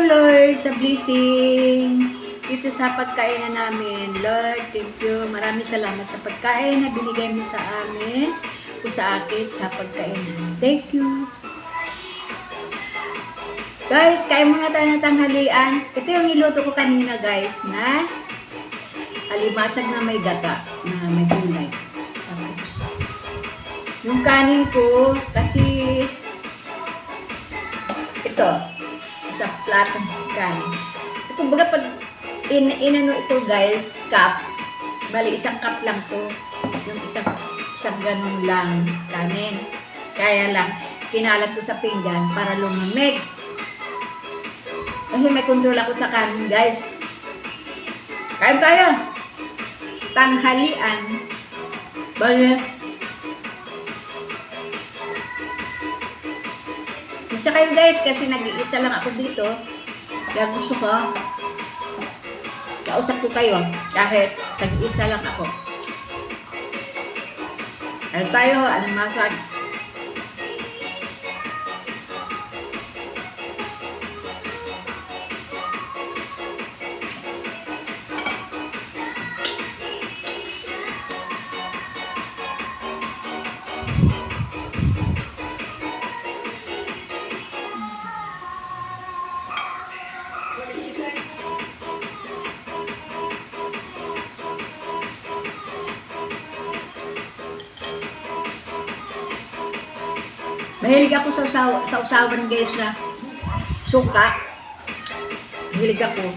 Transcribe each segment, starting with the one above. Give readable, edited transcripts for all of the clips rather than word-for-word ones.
Lord, sa blessing dito sa pagkain na namin. Lord, thank you. Maraming salamat sa pagkain na binigay mo sa amin o sa akin sa pagkain namin. Thank you. Guys, kain muna tayo ng tanghalian. Ito yung niluto ko kanina guys na alimasag na may gata, na may gulay. Tapos, yung kanin ko, kasi ito, sa platong kanin. Ito, baga pag inano ito guys, cup, bali isang cup lang to. Yung isang ganun lang kanin. Kaya lang, kinalat ko sa pinggan para lumamig. Kasi may control ako sa kanin guys. Kain tayo! Tanghalian. Bali. Isa kayo guys, kasi nag-iisa lang ako dito. Kaya gusto ko, kausap ko kayo kahit nag-iisa lang ako. Kaya tayo, anong masag? Mahilig ako sa usawan guys na suka. Mahilig ako.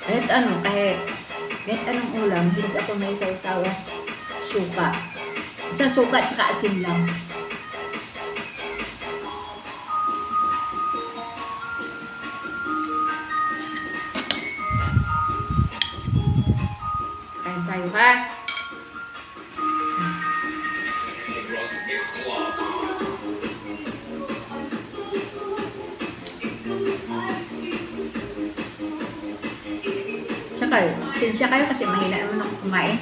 Kahit anong ulam, mahilig ako may usawan suka. Sa suka at saka asin lang. Kain tayo ha. Sinsya kayo kasi mahina naman ako kumain.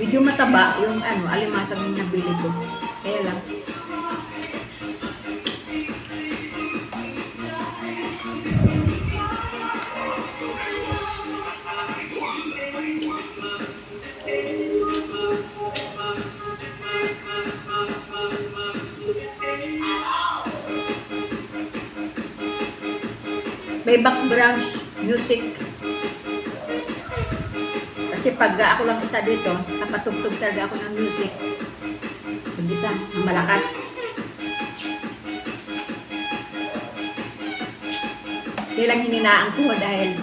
Medyo mataba yung alimasag yung nabili ko. Kaya lang. May background music. Kasi pag ako lang isa dito, napatugtog talaga ako ng music. Mag-isa, ng malakas. Hindi lang hininaan ko dahil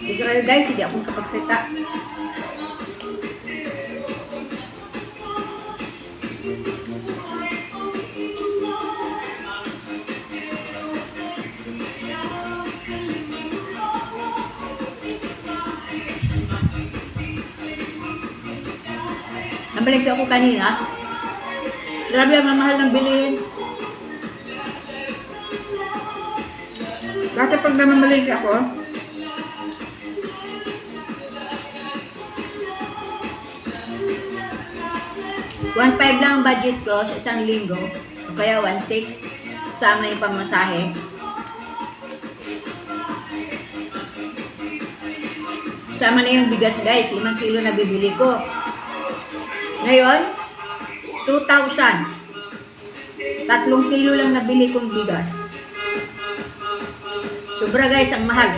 siguro guys, hindi ako makapagsalita. Nabalik ako kanina. Grabe ang mamahal ng bilihin. Dati pag namamalik ako, $1.5 lang ang budget ko sa isang linggo. O kaya 1.6 sama yung pamasahe. Sama na yung bigas guys, 5 kilo na bibili ko. Ngayon, 2,000. 3 kilo lang nabili kong bigas. Sobra guys, ang mahal.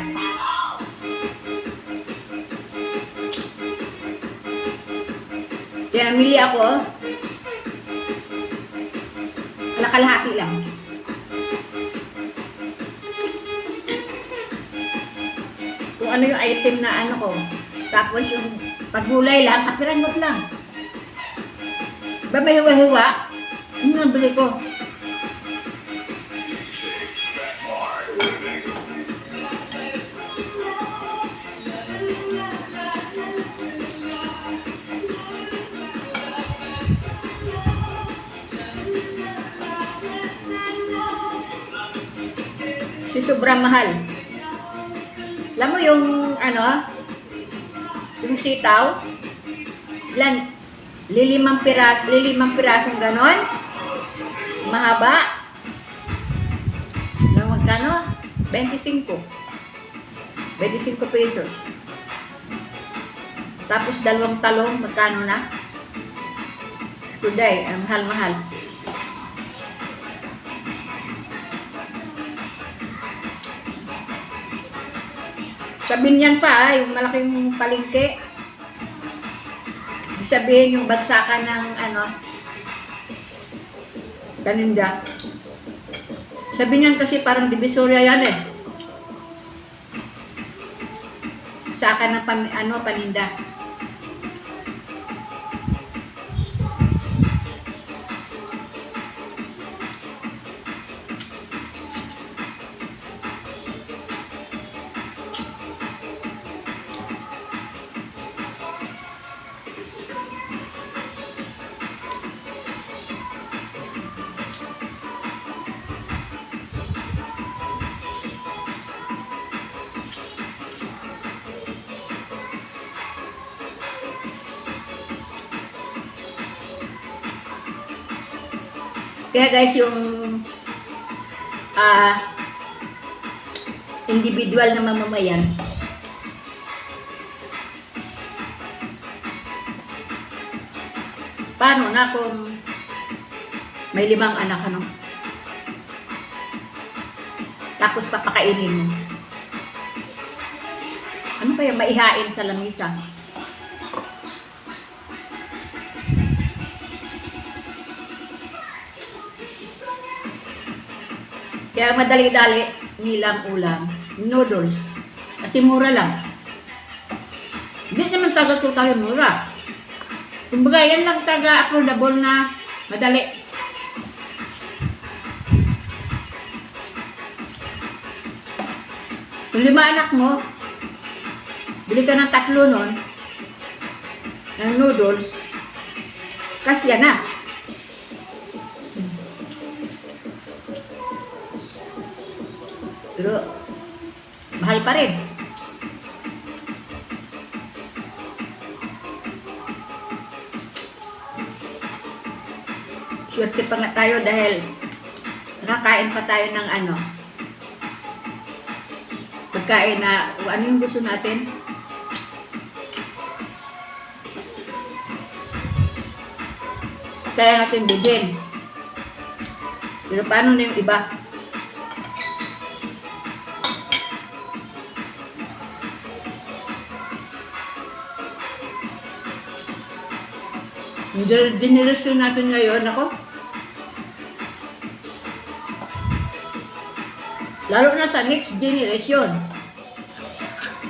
Kaya namili ako. Kalahati lang. kung ano yung item na ano ko. Tapos yung paggulay lang, kapirangot lang. Ba may hiwa-hiwa? Yun ang bili ko. Si sobrang mahal. Alam mo yung ano, yung sitaw, ilan, lilimang pirasong ganon, mahaba, na magkano? 25 pesos. Tapos dalawang talong, magkano na? Kuday, mahal-mahal. Sabihin niyan pa, yung malaking palengke. Sabihin yung bagsakan ng ano, paninda. Sabihin niyan kasi parang Divisoria yan eh. Bagsakan ng paninda. Kaya guys, yung individual na mamamayan, paano na kung may 5 anak, ano? Tapos papakainin mo. Ano kaya maihain sa lamisa? Kaya madali-dali nilang ulam, noodles. Kasi mura lang. Hindi naman taga tayo mura. Kumbaga, yan lang taga affordable na madali. Kung 5 anak mo, bili ka ng 3 nun, ng noodles, kasya na. Pero, mahal pa rin. Swerte pa nga tayo dahil nakakain pa tayo ng ano, pagkain na, ano yung gusto natin? Kaya natin bilhin. Pero paano na yung iba? Yung generation natin ngayon, ako, lalo na sa next generation,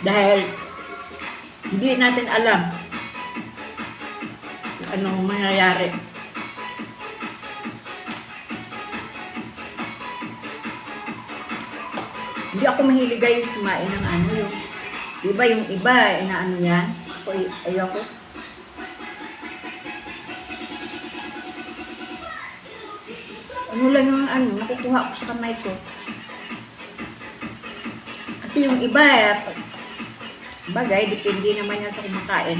dahil hindi natin alam anong mangyayari. Hindi ako mahilig guys kumain ng ano, yung iba, inaano yan. Ako, ayoko. Ano lang yung ano, nakukuha ko sa kamay ko. Kasi yung iba, bagay, depende naman yan sa kumakain.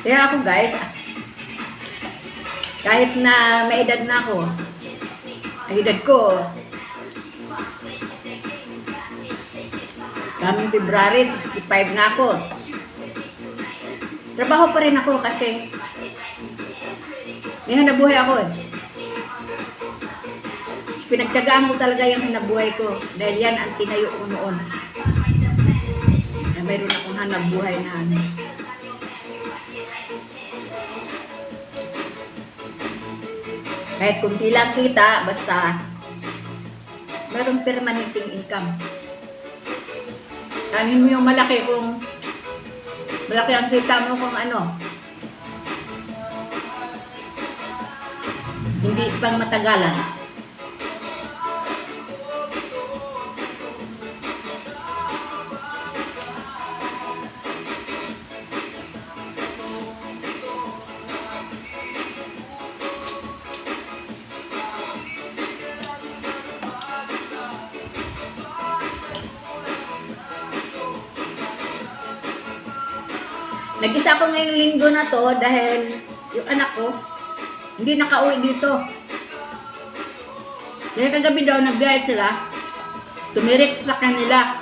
Kaya ako guys, kahit na may edad na ako, ang edad ko, kaming February, 65 na ako. Trabaho pa rin ako kasi may hanabuhay ako eh. Pinagtyagaan ko talaga yung hanabuhay ko dahil yan ang tinayo ko noon. mayroon akong hanap buhay na ano. Kahit kunti lang kita, basta mayroong permanenteng income. Sabihin mo yung malaki kung malaki ang kita mo kung ano. Hindi pang matagalan. Nag-isa ako ngayong linggo na to dahil yung anak ko hindi nakauwi dito. Kaya kagabi daw nagbiyahe sila, tumirik sa kanila.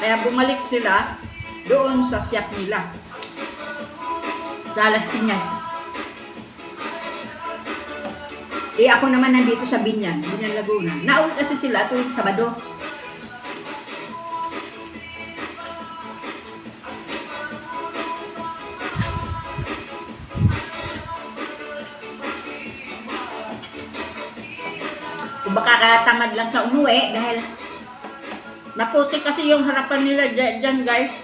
Kaya bumalik sila doon sa shop nila. Sa Las Piñas. Eh ako naman nandito sa Binyan Laguna. Nauwi kasi sila tuwing Sabado. Baka katamad lang sa umuwi dahil maputik kasi yung harapan nila dyan guys.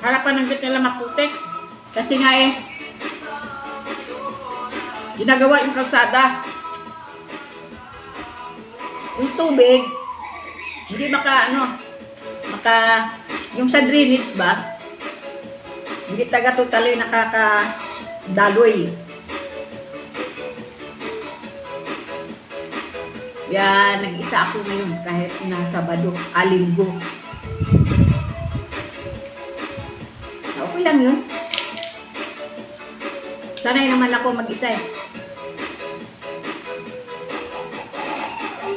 Harapan ng gate nila maputik. Kasi nga ginagawa yung kalsada. Yung tubig, hindi yung sa drainage ba, hindi taga-totally nakakadaloy. Kaya nag-isa ako ngayon kahit na Sabado, Linggo. Okay lang yun. Sanay naman ako mag-isa eh.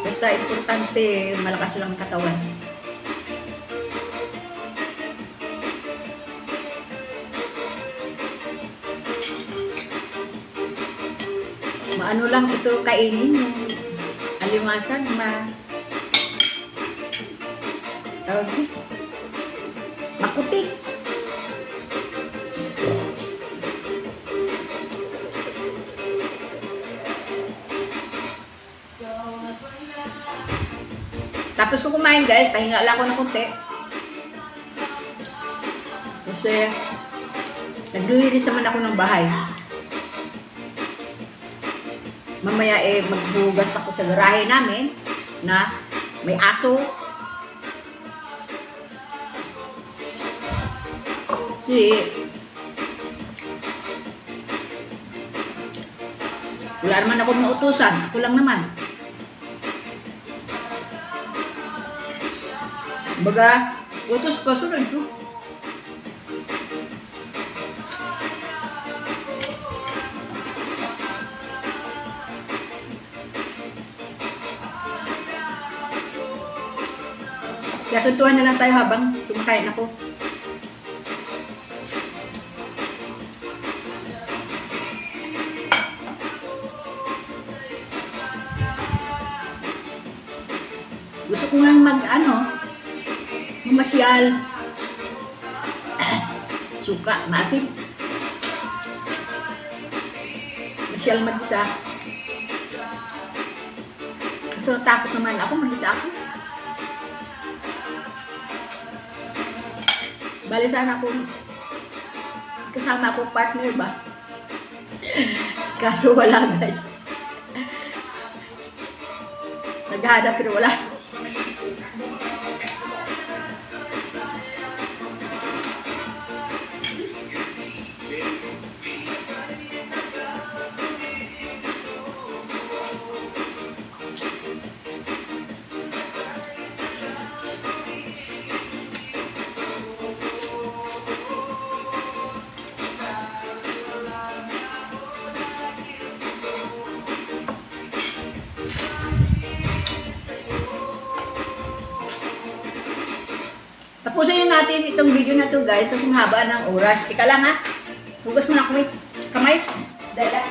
Basta importante, malakas lang ang katawan. Maano lang ito kainin yung alimasan, tawag dito, makuti. Tapos kung kumain guys, pahinga lang ako ng konti. Kasi naglinis naman ako ng bahay. Mamaya maghugas ako sa garahe namin na may aso. Kasi wala naman ako mautusan. Ako lang naman. Baga, utos ko, sunod ko. Kaya tuntuhan na lang tayo habang kumakain ako. Gusto ko nga mamasyal. Suka, maasim. Masyal mag-isa. Kaso natakot naman ako, mag-isa ako. Bali sana kung kasama ako partner ba? Kaso wala guys. Naghahanap pero wala. Tapusin natin itong video na to guys kasi mahaba ng oras. Ika lang ha. Hugas mo na kamay. Dala.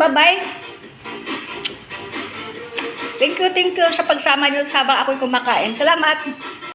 Bye-bye. Thank you sa pagsama niyo habang ako'y kumakain. Salamat.